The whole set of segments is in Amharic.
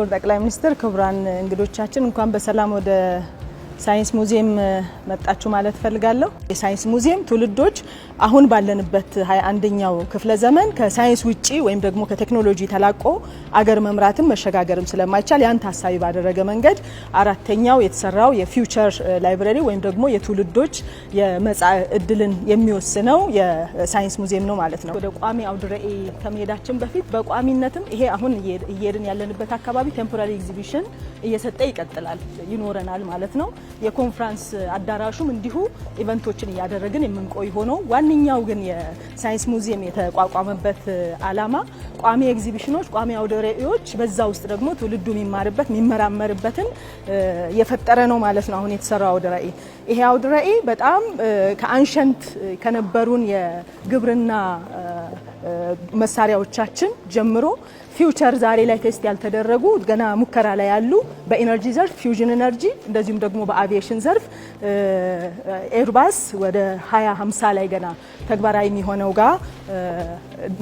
ክቡር ጠቅላይ ሚኒስትር ክቡራን እንግዶቻችን እንኳን በሰላም ወደ ሳይንስ ሙዚየም መጣችሁ ማለት ፈልጋለሁ። የሳይንስ ሙዚየም ትውልዶች አሁን ባለንበት 21ኛው ክፍለ ዘመን ከሳይንስ ውጪ ወይም ደግሞ ከቴክኖሎጂ ተላቆ አገር መምራትም መሸጋገርም ስለማይቻል ያን ታሳቢ ባደረገ መንገድ አራተኛው የተሰራው የፊውቸር ላይብረሪ ወይም ደግሞ የትውልዶች የመጻኢ ዕድልን የሚወስነው የሳይንስ ሙዚየም ነው ማለት ነው። ወደ ቋሚ አውደ ርዕይ ከመሄዳችን በፊት በቋሚነትም ይሄ አሁን እየሄድን ያለንበት አካባቢ ቴምፖራሪ ኤግዚቢሽን እየሰጠ ይቀጥላል ይኖረናል ማለት ነው። የኮንፈረንስ አዳራሹም እንዲሁ ኢቨንቶችን እያደረግን የምንቆይ ሆኖ ዋንኛው ግን የሳይንስ ሙዚየም የተቋቋመበት ዓላማ ቋሚ ኤግዚቢሽኖች፣ ቋሚ አውደ ርዕዮች በዛ ውስጥ ደግሞ ትውልዱ የሚማርበት የሚመራመርበትን የፈጠረ ነው ማለት ነው። አሁን የተሰራው አውደ ርዕይ ይሄ አውደ ርዕይ በጣም ከአንሸንት ከነበሩን የግብርና መሳሪያዎቻችን ጀምሮ ፊውቸር ዛሬ ላይ ቴስት ያልተደረጉ ገና ሙከራ ላይ ያሉ በኢነርጂ ዘርፍ ፊውዥን ኢነርጂ እንደዚሁም ደግሞ በአቪዬሽን ዘርፍ ኤርባስ ወደ 2050 ላይ ገና ተግባራዊ የሚሆነው ጋር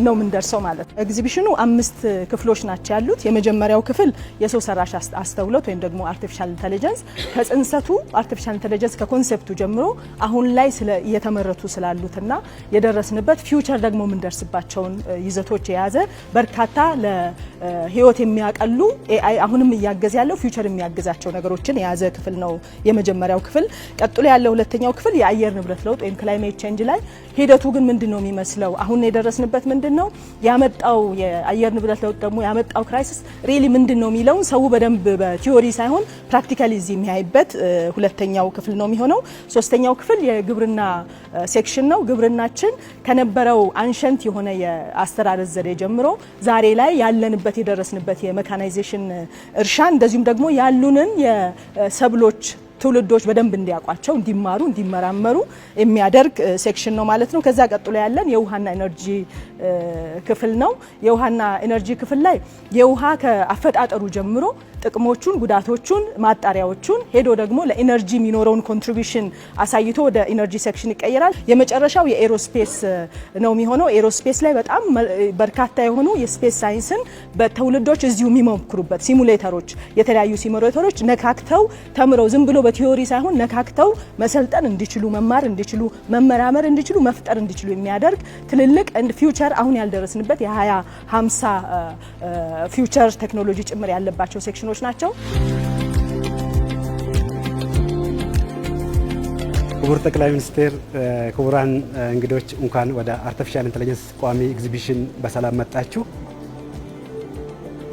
ነው የምንደርሰው ማለት ነው። ኤግዚቢሽኑ 5 ክፍሎች ናቸው ያሉት። የመጀመሪያው ክፍል የሰው ሰራሽ አስተውሎት ወይም ደግሞ አርቲፊሻል ኢንተለጀንስ ከጽንሰቱ አርቲፊሻል ኢንተለጀንስ ከኮንሴፕቱ ጀምሮ አሁን ላይ እየተመረቱ ስላሉትና የደረስንበት ፊውቸር ደግሞ የምንደርስባቸውን ይዘቶች የያዘ በርካታ ለህይወት የሚያቀሉ ኤአይ አሁንም እያገዘ ያለው ፊውቸር የሚያግዛቸው ነገሮችን የያዘ ክፍል ነው የመጀመሪያው ክፍል። ቀጥሎ ያለው ሁለተኛው ክፍል የአየር ንብረት ለውጥ ወይም ክላይሜት ቼንጅ ላይ ሂደቱ ግን ምንድነው የሚመስለው አሁን የደረስንበት ምንድነው ያመጣው የአየር ንብረት ለውጥ ደግሞ ያመጣው ክራይሲስ ሪሊ ምንድነው የሚለውን ሰው በደንብ በቲዮሪ ሳይሆን ፕራክቲካሊ የሚያይበት ሁለተኛው ክፍል ነው የሚሆነው። ሶስተኛው ክፍል የግብርና ሴክሽን ነው። ግብርናችን ከነበረው አንሸንት የሆነ የአስተራረስ ዘዴ ጀምሮ ዛሬ ላይ ያለንበት የደረስንበት የሜካናይዜሽን እርሻ እንደዚሁም ደግሞ ያሉንን የሰብሎች ትውልዶች በደንብ እንዲያውቋቸው እንዲማሩ እንዲመራመሩ የሚያደርግ ሴክሽን ነው ማለት ነው። ከዛ ቀጥሎ ያለን የውሃና ኢነርጂ ክፍል ነው። የውሃና ኢነርጂ ክፍል ላይ የውሃ ከአፈጣጠሩ ጀምሮ ጥቅሞቹን፣ ጉዳቶቹን፣ ማጣሪያዎቹን ሄዶ ደግሞ ለኢነርጂ የሚኖረውን ኮንትሪቢዩሽን አሳይቶ ወደ ኢነርጂ ሴክሽን ይቀየራል። የመጨረሻው የኤሮስፔስ ነው የሚሆነው። ኤሮስፔስ ላይ በጣም በርካታ የሆኑ የስፔስ ሳይንስን በትውልዶች እዚሁ የሚሞክሩበት ሲሙሌተሮች፣ የተለያዩ ሲሙሌተሮች ነካክተው ተምረው ዝም ብሎ በቲዮሪ ሳይሆን ነካክተው መሰልጠን እንዲችሉ መማር እንዲችሉ መመራመር እንዲችሉ መፍጠር እንዲችሉ የሚያደርግ ትልልቅ እንድ ፊውቸር አሁን ያልደረስንበት የ2050 ፊውቸር ቴክኖሎጂ ጭምር ያለባቸው ሴክሽኖች ናቸው። ክቡር ጠቅላይ ሚኒስትር፣ ክቡራን እንግዶች እንኳን ወደ አርቲፊሻል ኢንተለጀንስ ቋሚ ኤግዚቢሽን በሰላም መጣችሁ።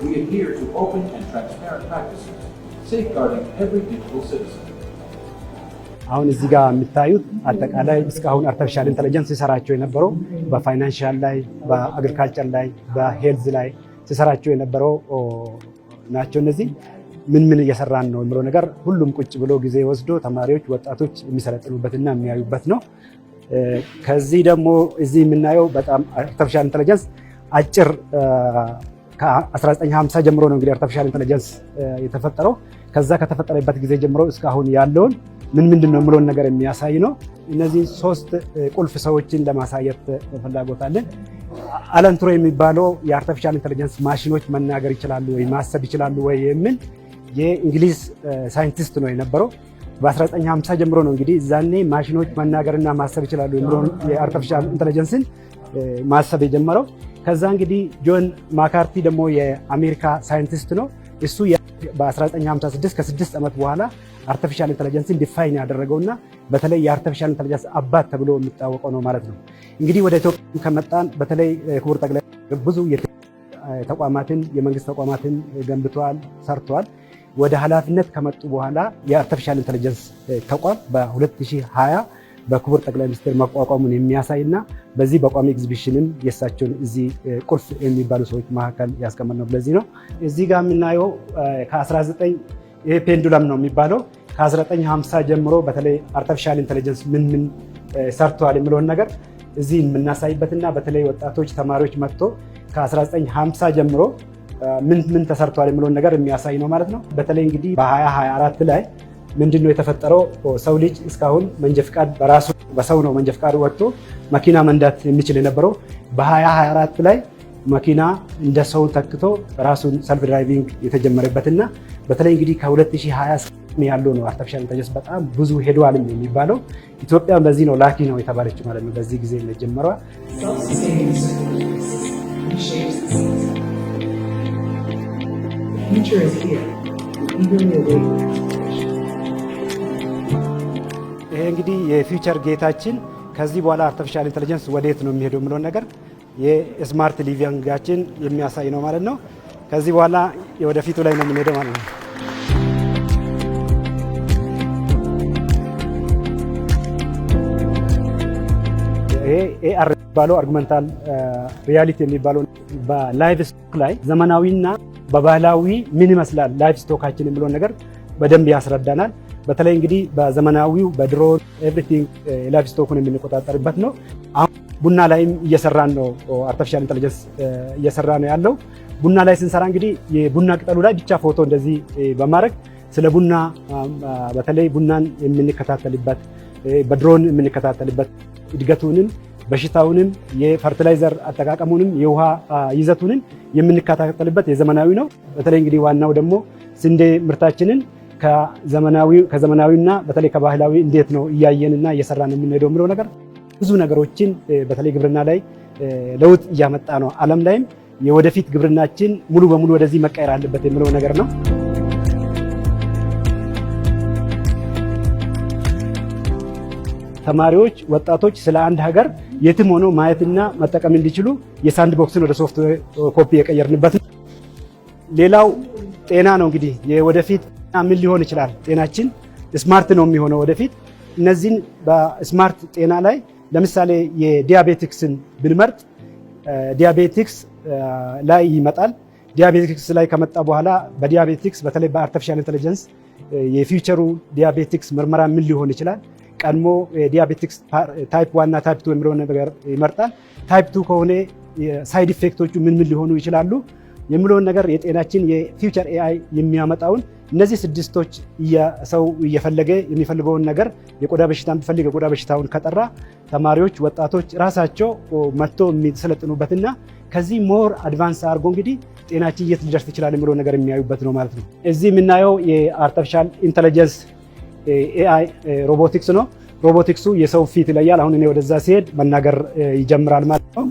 We adhere to open and transparent practices, safeguarding every digital citizen. አሁን እዚህ ጋር የምታዩት አጠቃላይ እስካሁን አርቲፊሻል ኢንተለጀንስ ሲሰራቸው የነበረው በፋይናንሻል ላይ፣ በአግሪካልቸር ላይ፣ በሄልዝ ላይ ሲሰራቸው የነበረው ናቸው። እነዚህ ምን እየሰራን ነው የሚለው ነገር ሁሉም ቁጭ ብሎ ጊዜ ወስዶ ተማሪዎች፣ ወጣቶች የሚሰለጥኑበትና የሚያዩበት ነው። ከዚህ ደግሞ እዚህ የምናየው በጣም አርቲፊሻል ኢንተለጀንስ አጭር ከ1950 ጀምሮ ነው እንግዲህ አርቲፊሻል ኢንተለጀንስ የተፈጠረው። ከዛ ከተፈጠረበት ጊዜ ጀምሮ እስካሁን ያለውን ምንድን ነው የሚለውን ነገር የሚያሳይ ነው። እነዚህ 3 ቁልፍ ሰዎችን ለማሳየት ፍላጎት አለን። አለን ቱሪንግ የሚባለው የአርቲፊሻል ኢንተለጀንስ ማሽኖች መናገር ይችላሉ ወይ ማሰብ ይችላሉ ወይ የሚል የእንግሊዝ ሳይንቲስት ነው የነበረው። በ1950 ጀምሮ ነው እንግዲህ እዛኔ ማሽኖች መናገርና ማሰብ ይችላሉ የሚለውን የአርቲፊሻል ኢንተለጀንስን ማሰብ የጀመረው። ከዛ እንግዲህ ጆን ማካርቲ ደግሞ የአሜሪካ ሳይንቲስት ነው። እሱ በ1956 ከ6 ዓመት በኋላ አርቲፊሻል ኢንተለጀንስን ዲፋይን ያደረገውና በተለይ የአርቲፊሻል ኢንተለጀንስ አባት ተብሎ የሚታወቀው ነው ማለት ነው። እንግዲህ ወደ ኢትዮጵያ ከመጣን በተለይ ክቡር ጠቅላይ ብዙ ተቋማትን የመንግስት ተቋማትን ገንብተዋል፣ ሰርተዋል። ወደ ኃላፊነት ከመጡ በኋላ የአርቲፊሻል ኢንተለጀንስ ተቋም በ2020 በክቡር ጠቅላይ ሚኒስትር መቋቋሙን የሚያሳይና በዚህ በቋሚ ኤግዚቢሽንም የእሳቸውን እዚህ ቁልፍ የሚባሉ ሰዎች መካከል ያስቀመጥነው ለዚህ ነው። እዚህ ጋር የምናየው ከ19 ይሄ ፔንዱለም ነው የሚባለው ከ1950 ጀምሮ በተለይ አርቲፊሻል ኢንተለጀንስ ምን ሰርተዋል የሚለውን ነገር እዚህ የምናሳይበትና በተለይ ወጣቶች ተማሪዎች መጥቶ ከ1950 ጀምሮ ምን ተሰርተዋል የሚለውን ነገር የሚያሳይ ነው ማለት ነው። በተለይ እንግዲህ በ2024 ላይ ምንድነው የተፈጠረው? ሰው ልጅ እስካሁን መንጃ ፍቃድ በራሱ በሰው ነው መንጃ ፍቃድ ወጥቶ መኪና መንዳት የሚችል የነበረው። በ2024 ላይ መኪና እንደ ሰው ተክቶ ራሱን ሰልፍ ድራይቪንግ የተጀመረበትና በተለይ እንግዲህ ከ2020 ያለው ነው አርቲፊሻል ኢንተለጀንስ በጣም ብዙ ሄዷል የሚባለው። ኢትዮጵያ በዚህ ነው ላኪ ነው የተባለችው ማለት ነው። በዚህ ጊዜ መጀመሪያ ይሄ እንግዲህ የፊውቸር ጌታችን ከዚህ በኋላ አርቲፊሻል ኢንተለጀንስ ወዴት ነው የሚሄደው የሚለውን ነገር የስማርት ሊቪንጋችን የሚያሳይ ነው ማለት ነው። ከዚህ በኋላ የወደፊቱ ላይ ነው የምንሄደው ማለት ነው። ይሄ ኤአር የሚባለው አርጉመንታል ሪያሊቲ የሚባለው በላይቭ ስቶክ ላይ ዘመናዊና በባህላዊ ምን ይመስላል ላይቭ ስቶካችን የሚለውን ነገር በደንብ ያስረዳናል። በተለይ እንግዲህ በዘመናዊው በድሮን ኤቭሪቲንግ ላይቭ ስቶኩን የምንቆጣጠርበት ነው። አሁን ቡና ላይም እየሰራን ነው። አርቲፊሻል ኢንተለጀንስ እየሰራ ነው ያለው። ቡና ላይ ስንሰራ እንግዲህ የቡና ቅጠሉ ላይ ብቻ ፎቶ እንደዚህ በማድረግ ስለ ቡና በተለይ ቡናን የምንከታተልበት በድሮን የምንከታተልበት እድገቱንም በሽታውንም የፈርቲላይዘር አጠቃቀሙንም የውሃ ይዘቱንም የምንከታተልበት የዘመናዊ ነው። በተለይ እንግዲህ ዋናው ደግሞ ስንዴ ምርታችንን ከዘመናዊና በተለይ ከባህላዊ እንዴት ነው እያየንና እየሰራን የምንሄደው የሚለው ነገር ብዙ ነገሮችን በተለይ ግብርና ላይ ለውጥ እያመጣ ነው። ዓለም ላይም የወደፊት ግብርናችን ሙሉ በሙሉ ወደዚህ መቀየር አለበት የሚለው ነገር ነው። ተማሪዎች፣ ወጣቶች ስለ አንድ ሀገር የትም ሆነው ማየትና መጠቀም እንዲችሉ የሳንድ ቦክስን ወደ ሶፍትዌር ኮፒ የቀየርንበት። ሌላው ጤና ነው። እንግዲህ የወደፊት ምን ሊሆን ይችላል? ጤናችን ስማርት ነው የሚሆነው ወደፊት። እነዚህን በስማርት ጤና ላይ ለምሳሌ የዲያቤቲክስን ብንመርጥ ዲያቤቲክስ ላይ ይመጣል። ዲያቤቲክስ ላይ ከመጣ በኋላ በዲያቤቲክስ በተለይ በአርቲፊሻል ኢንተለጀንስ የፊውቸሩ ዲያቤቲክስ ምርመራ ምን ሊሆን ይችላል? ቀድሞ ዲያቤቲክስ ታይፕ 1 እና ታይፕ 2 የሚለውን ነገር ይመርጣል። ታይፕ 2 ከሆነ ሳይድ ኢፌክቶቹ ምን ሊሆኑ ይችላሉ የሚለውን ነገር የጤናችን የፊውቸር ኤአይ የሚያመጣውን እነዚህ ስድስቶች ሰው እየፈለገ የሚፈልገውን ነገር የቆዳ በሽታ ቢፈልግ የቆዳ በሽታውን ከጠራ ተማሪዎች፣ ወጣቶች ራሳቸው መጥቶ የሚሰለጥኑበትና ከዚህ ሞር አድቫንስ አድርጎ እንግዲህ ጤናችን የት ሊደርስ ይችላል የሚለውን ነገር የሚያዩበት ነው ማለት ነው። እዚህ የምናየው የአርቲፊሻል ኢንተለጀንስ ኤአይ ሮቦቲክስ ነው። ሮቦቲክሱ የሰው ፊት ይለያል። አሁን እኔ ወደዛ ሲሄድ መናገር ይጀምራል ማለት ነው።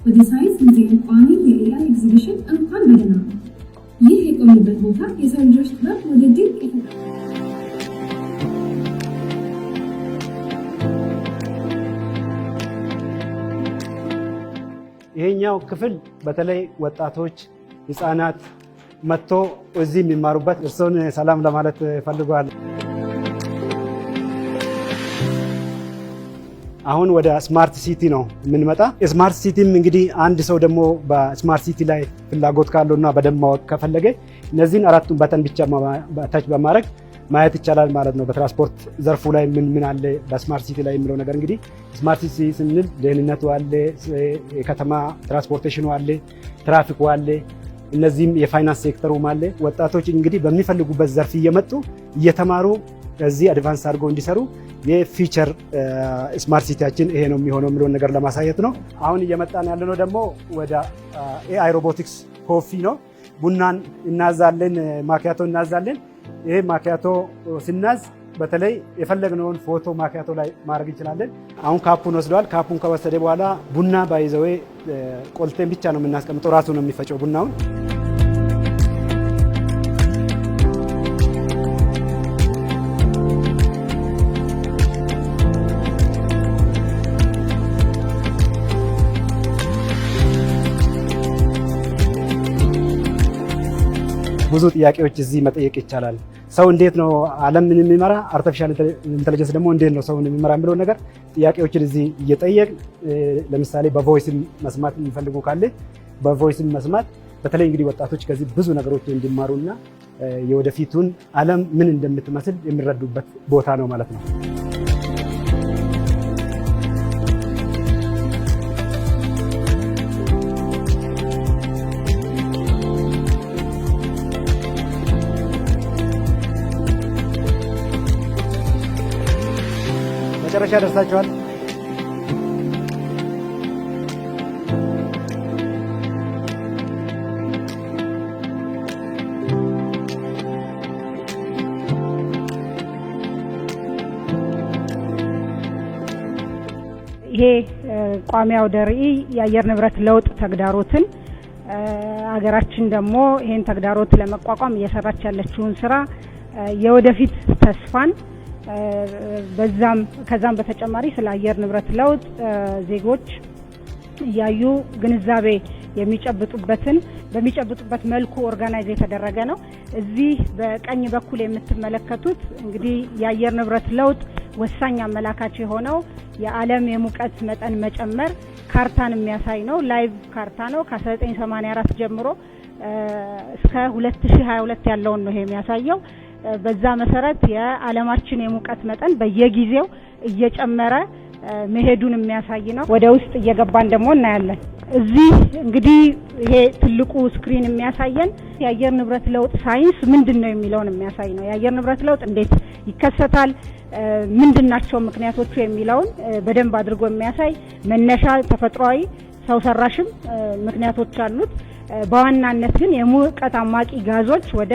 ወደ ሳይንስ ሙዚየም ቋሚ የኤአይ ኤግዚቢሽን እንኳን በደህና ነው። ይህ የቆመበት ቦታ የሰው ልጆች ጥበብ ወደ ድንቅ ይሄኛው ክፍል በተለይ ወጣቶች፣ ህፃናት መጥቶ እዚህ የሚማሩበት እርሶን ሰላም ለማለት ፈልጓል። አሁን ወደ ስማርት ሲቲ ነው የምንመጣ። ስማርት ሲቲም እንግዲህ አንድ ሰው ደግሞ በስማርት ሲቲ ላይ ፍላጎት ካለውና በደንብ ማወቅ ከፈለገ እነዚህን አራቱን በተን ብቻ ታች በማድረግ ማየት ይቻላል ማለት ነው። በትራንስፖርት ዘርፉ ላይ ምን አለ በስማርት ሲቲ ላይ የሚለው ነገር እንግዲህ ስማርት ሲቲ ስንል ደህንነቱ አለ፣ የከተማ ትራንስፖርቴሽኑ አለ፣ ትራፊኩ አለ፣ እነዚህም የፋይናንስ ሴክተሩም አለ። ወጣቶች እንግዲህ በሚፈልጉበት ዘርፍ እየመጡ እየተማሩ እዚህ አድቫንስ አድርገው እንዲሰሩ የፊቸር ስማርት ሲቲያችን ይሄ ነው የሚሆነው የሚለውን ነገር ለማሳየት ነው። አሁን እየመጣን ያለነው ደግሞ ወደ ኤአይ ሮቦቲክስ ኮፊ ነው። ቡናን እናዛለን፣ ማኪያቶ እናዛለን። ይሄ ማኪያቶ ስናዝ በተለይ የፈለግነውን ፎቶ ማኪያቶ ላይ ማድረግ እንችላለን። አሁን ካፑን ወስደዋል። ካፑን ከወሰደ በኋላ ቡና ባይዘዌ ቆልቴን ብቻ ነው የምናስቀምጠው። ራሱ ነው የሚፈጨው ቡናውን። ብዙ ጥያቄዎች እዚህ መጠየቅ ይቻላል። ሰው እንዴት ነው ዓለምን የሚመራ? አርቲፊሻል ኢንተለጀንስ ደግሞ እንዴት ነው ሰውን የሚመራ የሚለው ነገር ጥያቄዎችን እዚህ እየጠየቅ ለምሳሌ በቮይስም መስማት የሚፈልጉ ካለ በቮይስም መስማት፣ በተለይ እንግዲህ ወጣቶች ከዚህ ብዙ ነገሮች እንዲማሩና የወደፊቱን ዓለም ምን እንደምትመስል የሚረዱበት ቦታ ነው ማለት ነው። መጨረሻ ደርሳችኋል። ይሄ ቋሚ አውደ ርዕይ የአየር ንብረት ለውጥ ተግዳሮትን ሀገራችን ደግሞ ይሄን ተግዳሮት ለመቋቋም እየሰራች ያለችውን ስራ የወደፊት ተስፋን ከዛም በተጨማሪ ስለ አየር ንብረት ለውጥ ዜጎች ያዩ ግንዛቤ በሚጨብጡበት መልኩ ኦርጋናይዝ የተደረገ ነው። እዚህ በቀኝ በኩል የምትመለከቱት እንግዲህ የአየር ንብረት ለውጥ ወሳኝ አመላካች የሆነው የዓለም የሙቀት መጠን መጨመር ካርታን የሚያሳይ ነው። ላይቭ ካርታ ነው። ከ1984 ጀምሮ እስከ 2022 ያለውን ነው የሚያሳየው። በዛ መሰረት የዓለማችን የሙቀት መጠን በየጊዜው እየጨመረ መሄዱን የሚያሳይ ነው። ወደ ውስጥ እየገባን ደግሞ እናያለን። እዚህ እንግዲህ ይሄ ትልቁ ስክሪን የሚያሳየን የአየር ንብረት ለውጥ ሳይንስ ምንድነው የሚለውን የሚያሳይ ነው። የአየር ንብረት ለውጥ እንዴት ይከሰታል፣ ምንድናቸው ምክንያቶቹ የሚለውን በደንብ አድርጎ የሚያሳይ መነሻ ተፈጥሯዊ ሰው ሰራሽም ምክንያቶች አሉት። በዋናነት ግን የሙቀት አማቂ ጋዞች ወደ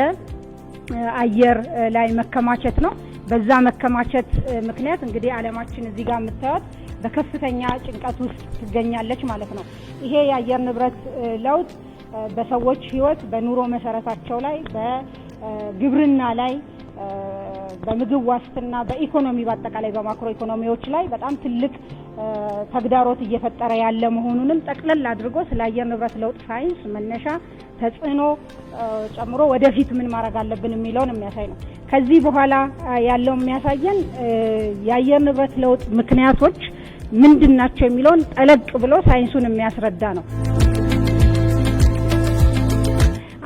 አየር ላይ መከማቸት ነው። በዛ መከማቸት ምክንያት እንግዲህ ዓለማችን እዚህ ጋር የምታዩት በከፍተኛ ጭንቀት ውስጥ ትገኛለች ማለት ነው። ይሄ የአየር ንብረት ለውጥ በሰዎች ህይወት፣ በኑሮ መሰረታቸው ላይ፣ በግብርና ላይ፣ በምግብ ዋስትና፣ በኢኮኖሚ በአጠቃላይ በማክሮ ኢኮኖሚዎች ላይ በጣም ትልቅ ተግዳሮት እየፈጠረ ያለ መሆኑንም ጠቅለል አድርጎ ስለ አየር ንብረት ለውጥ ሳይንስ መነሻ ተጽዕኖ ጨምሮ ወደፊት ምን ማድረግ አለብን የሚለውን የሚያሳይ ነው። ከዚህ በኋላ ያለው የሚያሳየን የአየር ንብረት ለውጥ ምክንያቶች ምንድናቸው የሚለውን ጠለቅ ብሎ ሳይንሱን የሚያስረዳ ነው።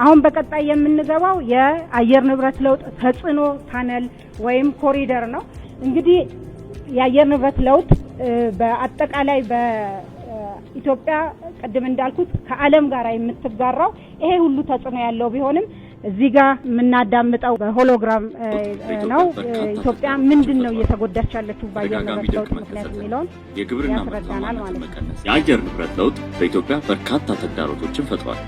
አሁን በቀጣይ የምንገባው የአየር ንብረት ለውጥ ተጽዕኖ ታነል ወይም ኮሪደር ነው። እንግዲህ የአየር ንብረት ለውጥ በአጠቃላይ በኢትዮጵያ ቅድም እንዳልኩት ከዓለም ጋር የምትጋራው ይሄ ሁሉ ተጽዕኖ ያለው ቢሆንም እዚህ ጋር የምናዳምጠው በሆሎግራም ነው። ኢትዮጵያ ምንድነው እየተጎዳች ያለችው በአየር ንብረት ለውጥ ምክንያት የሚለውን ያስረዳናል ማለት ነው። የአየር ንብረት ለውጥ በኢትዮጵያ በርካታ ተግዳሮቶችን ፈጥሯል።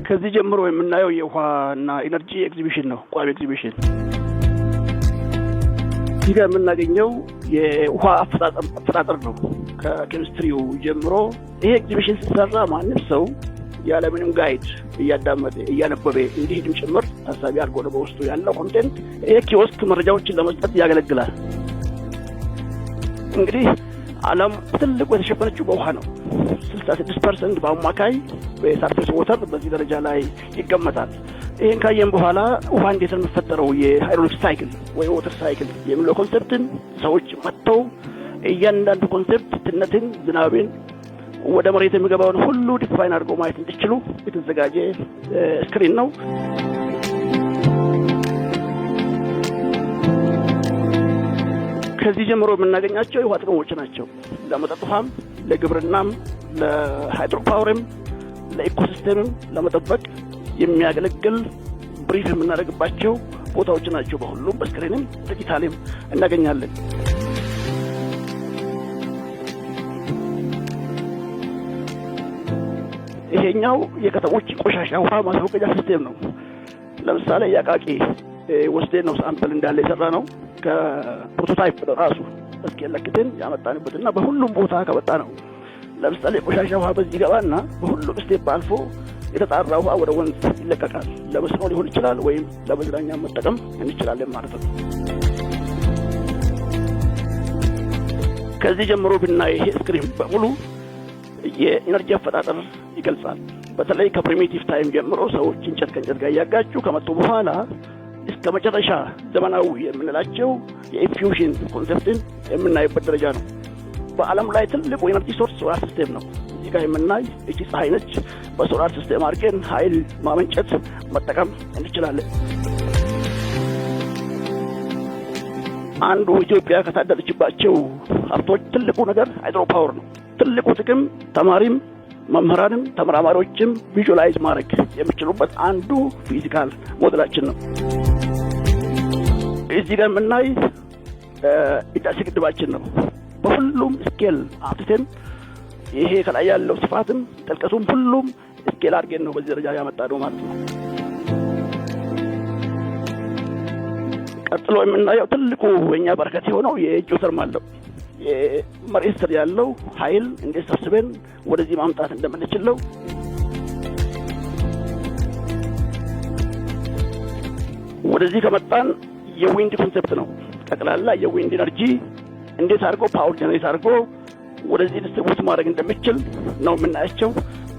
ከዚህ ጀምሮ የምናየው የውሃና ኢነርጂ ኤግዚቢሽን ነው። ቋሚ ኤግዚቢሽን እዚህ ጋር የምናገኘው የውሃ አፈጣጠር ነው። ከኬሚስትሪው ጀምሮ ይሄ ኤግዚቢሽን ሲሰራ ማንም ሰው ያለምንም ጋይድ እያዳመጠ እያነበበ እንዲሄድም ጭምር ታሳቢ አድርጎ ነው በውስጡ ያለው ኮንቴንት። ይሄ ኪዮስክ መረጃዎችን ለመስጠት ያገለግላል። እንግዲህ ዓለም ትልቁ የተሸፈነችው በውሃ ነው። 66% በአማካይ በሰርፌስ ወተር በዚህ ደረጃ ላይ ይገመታል። ይሄን ካየን በኋላ ውሃ እንዴት ነው የሚፈጠረው የሃይድሮሊክ ሳይክል ወይ ወተር ሳይክል የሚለው ኮንሰፕትን ሰዎች መጥተው እያንዳንዱ ኮንሰፕት ትነትን፣ ዝናብን፣ ወደ መሬት የሚገባውን ሁሉ ዲፋይን አድርገው ማየት እንዲችሉ የተዘጋጀ ስክሪን ነው። ከዚህ ጀምሮ የምናገኛቸው የውሃ ጥቅሞች ናቸው። ለመጠጥ ውሃም፣ ለግብርናም፣ ለሃይድሮፓወርም፣ ለኢኮሲስተምም ለመጠበቅ የሚያገለግል ብሪፍ የምናደርግባቸው ቦታዎች ናቸው። በሁሉም በስክሪንም ዲጂታልም እናገኛለን። ይሄኛው የከተሞች ቆሻሻ ውሃ ማስወገጃ ሲስተም ነው። ለምሳሌ ያቃቂ ወስደን ነው ሳምፕል እንዳለ የሰራ ነው። ከፕሮቶታይፕ ራሱ እስኪ ለክተን ያመጣንበትና በሁሉም ቦታ ከወጣ ነው። ለምሳሌ ቆሻሻ ውሃ በዚህ ገባና በሁሉም ስቴፕ አልፎ የተጣራ ውሃ ወደ ወንዝ ይለቀቃል። ለመስኖ ሊሆን ይችላል ወይም ለመዝናኛ መጠቀም እንችላለን ማለት ነው። ከዚህ ጀምሮ ብናይ ይሄ ስክሪን በሙሉ የኢነርጂ አፈጣጠር ይገልጻል። በተለይ ከፕሪሚቲቭ ታይም ጀምሮ ሰዎች እንጨት ከእንጨት ጋር እያጋጩ ከመጡ በኋላ እስከ መጨረሻ ዘመናዊ የምንላቸው የኢንፊውዥን ኮንሰፕትን የምናይበት ደረጃ ነው። በዓለም ላይ ትልቁ ኢነርጂ ሶርስ ሶላር ሲስተም ነው። እዚህ ጋር የምናይ እቺ ፀሐይ ነች። በሶላር ሲስተም አድርገን ኃይል ማመንጨት መጠቀም እንችላለን። አንዱ ኢትዮጵያ ከታደለችባቸው ሀብቶች ትልቁ ነገር ሃይድሮ ፓወር ነው። ትልቁ ጥቅም ተማሪም መምህራንም ተመራማሪዎችም ቪዥዋላይዝ ማድረግ የሚችሉበት አንዱ ፊዚካል ሞዴላችን ነው። እዚህ ጋር የምናይ ህዳሴ ግድባችን ነው። በሁሉም ስኬል አጥተን ይሄ ከላይ ያለው ስፋትም ጥልቀቱም ሁሉም ስኬል አድርገን ነው በዚህ ደረጃ ያመጣነው ማለት ነው። ቀጥሎ የምናየው ትልቁ የኛ በረከት የሆነው የጂኦተርማል ነው። የመሬት ስር ያለው ኃይል እንዴት ሰብስበን ወደዚህ ማምጣት እንደምንችል ነው። ወደዚህ ከመጣን የዊንድ ኮንሴፕት ነው። ጠቅላላ የዊንድ ኤነርጂ እንዴት አድርጎ ፓወር ጀነሬት አድርጎ ወደዚህ ዲስትሪቢዩት ማድረግ እንደሚችል ነው የምናያቸው።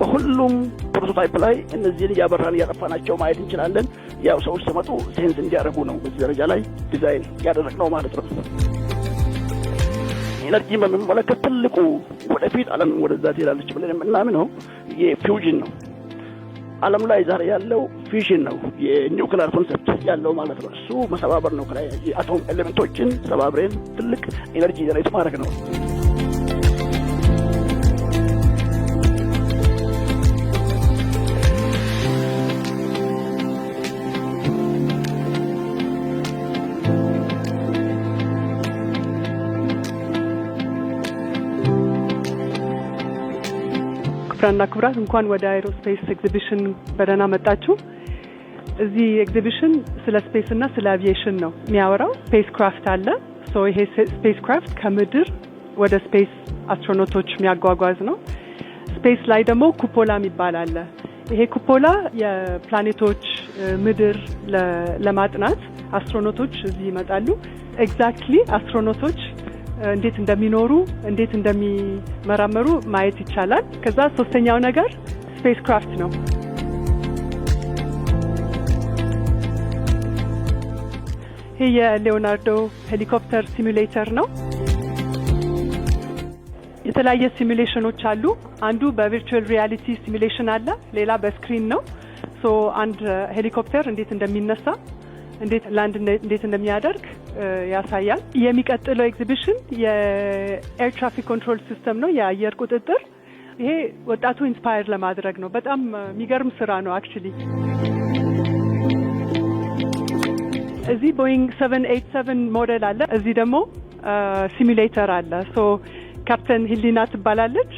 በሁሉም ፕሮቶታይፕ ላይ እነዚህን እያበራን እያጠፋናቸው ማየት እንችላለን። ያው ሰዎች ሲመጡ ሴንስ እንዲያደርጉ ነው በዚህ ደረጃ ላይ ዲዛይን ያደረግነው ማለት ነው። ኤነርጂ በሚመለከት ትልቁ ወደፊት ዓለም ወደዛ ትሄዳለች ብለን የምናምነው የፊውዥን ነው። ዓለም ላይ ዛሬ ያለው ፊውዥን ነው፣ የኒውክሊየር ኮንሰፕት ያለው ማለት ነው። እሱ መሰባበር ነው። ከላይ የአቶም ኤሌመንቶችን ሰባብረን ትልቅ ኤነርጂ ጀነሬት ማድረግ ነው። ክቡራንና ክቡራት እንኳን ወደ አይሮስፔስ ኤግዚቢሽን በደህና መጣችሁ። እዚህ ኤግዚቢሽን ስለ ስፔስ እና ስለ አቪዬሽን ነው የሚያወራው። ስፔስ ክራፍት አለ። ይሄ ስፔስ ክራፍት ከምድር ወደ ስፔስ አስትሮኖቶች የሚያጓጓዝ ነው። ስፔስ ላይ ደግሞ ኩፖላ የሚባል አለ። ይሄ ኩፖላ የፕላኔቶች ምድር ለማጥናት አስትሮኖቶች እዚህ ይመጣሉ። ኤግዛክትሊ አስትሮኖቶች እንዴት እንደሚኖሩ እንዴት እንደሚመራመሩ ማየት ይቻላል። ከዛ ሶስተኛው ነገር ስፔስ ክራፍት ነው። ይሄ የሊዮናርዶ ሄሊኮፕተር ሲሙሌተር ነው። የተለያየ ሲሙሌሽኖች አሉ። አንዱ በቪርቹዋል ሪያሊቲ ሲሙሌሽን አለ፣ ሌላ በስክሪን ነው። አንድ ሄሊኮፕተር እንዴት እንደሚነሳ እንዴት ላንድ እንዴት እንደሚያደርግ ያሳያል። የሚቀጥለው ኤግዚቢሽን የኤር ትራፊክ ኮንትሮል ሲስተም ነው፣ የአየር ቁጥጥር። ይሄ ወጣቱ ኢንስፓየር ለማድረግ ነው። በጣም የሚገርም ስራ ነው አክቹሊ። እዚህ ቦይንግ 787 ሞዴል አለ። እዚህ ደግሞ ሲሙሌተር አለ። ካፕተን ሂሊና ትባላለች።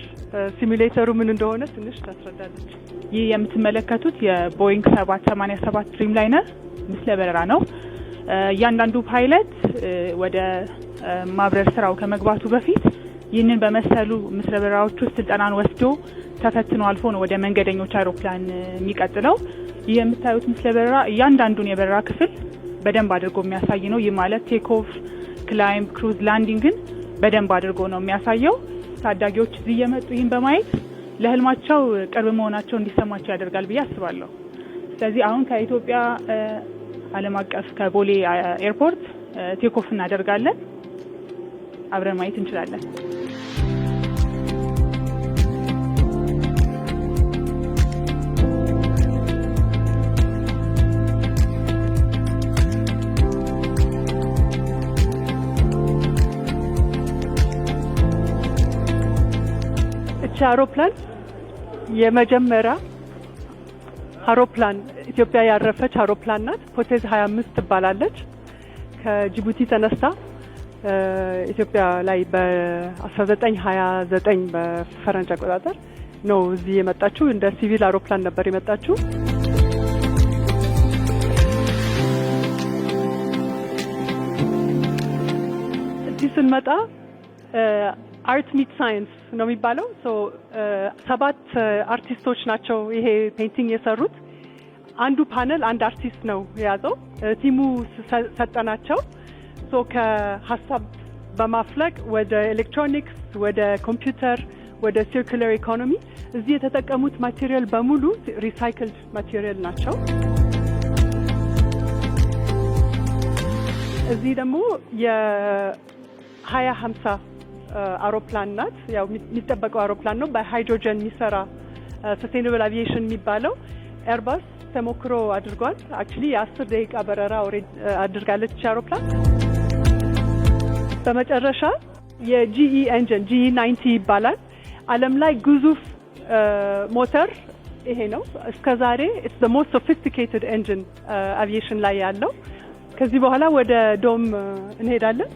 ሲሙሌተሩ ምን እንደሆነ ትንሽ ታስረዳለች። ይህ የምትመለከቱት የቦይንግ 787 ድሪም ላይነር ምስለ በረራ ነው። እያንዳንዱ ፓይለት ወደ ማብረር ስራው ከመግባቱ በፊት ይህንን በመሰሉ ምስለ በረራዎች ውስጥ ስልጠናን ወስዶ ተፈትኖ አልፎ ነው ወደ መንገደኞች አይሮፕላን የሚቀጥለው። ይህ የምታዩት ምስለ በረራ እያንዳንዱን የበረራ ክፍል በደንብ አድርጎ የሚያሳይ ነው። ይህ ማለት ቴክ ኦፍ፣ ክላይምብ፣ ክሩዝ፣ ላንዲንግን በደንብ አድርጎ ነው የሚያሳየው። ታዳጊዎች እዚህ እየመጡ ይህን በማየት ለህልማቸው ቅርብ መሆናቸው እንዲሰማቸው ያደርጋል ብዬ አስባለሁ። ስለዚህ አሁን ከኢትዮጵያ ዓለም አቀፍ ከቦሌ ኤርፖርት ቴክ ኦፍ እናደርጋለን። አብረን ማየት እንችላለን። እቺ አውሮፕላን የመጀመሪያ አውሮፕላን ኢትዮጵያ ያረፈች አውሮፕላን ናት። ፖቴዝ 25 ትባላለች። ከጅቡቲ ተነስታ ኢትዮጵያ ላይ በ1929 በፈረንጅ አቆጣጠር ነው እዚህ የመጣችው። እንደ ሲቪል አውሮፕላን ነበር የመጣችው። እዚህ ስንመጣ አርት ሚት ሳይንስ ነው የሚባለው። 7 አርቲስቶች ናቸው ይሄ ፔይንቲንግ የሰሩት። አንዱ ፓነል አንድ አርቲስት ነው የያዘው። ቲሙ ሰጠናቸው። ከሀሳብ በማፍለቅ ወደ ኤሌክትሮኒክስ፣ ወደ ኮምፒውተር፣ ወደ ሲርኩላር ኢኮኖሚ እዚህ የተጠቀሙት ማቴሪያል በሙሉ ሪሳይክልድ ማቴሪያል ናቸው። እዚህ ደግሞ የ2050 አውሮፕላን ናት። ያው የሚጠበቀው አውሮፕላን ነው። በሃይድሮጀን የሚሰራ ሰስቴይነብል አቪዬሽን የሚባለው ኤርባስ ተሞክሮ አድርጓል። አክቹሊ የ10 ደቂቃ በረራ አድርጋለች አውሮፕላን። በመጨረሻ የጂኢ ኤንጂን GE 90 ይባላል። ዓለም ላይ ግዙፍ ሞተር ይሄ ነው። እስከዛሬ it's the most sophisticated engine aviation ላይ ያለው። ከዚህ በኋላ ወደ ዶም እንሄዳለን።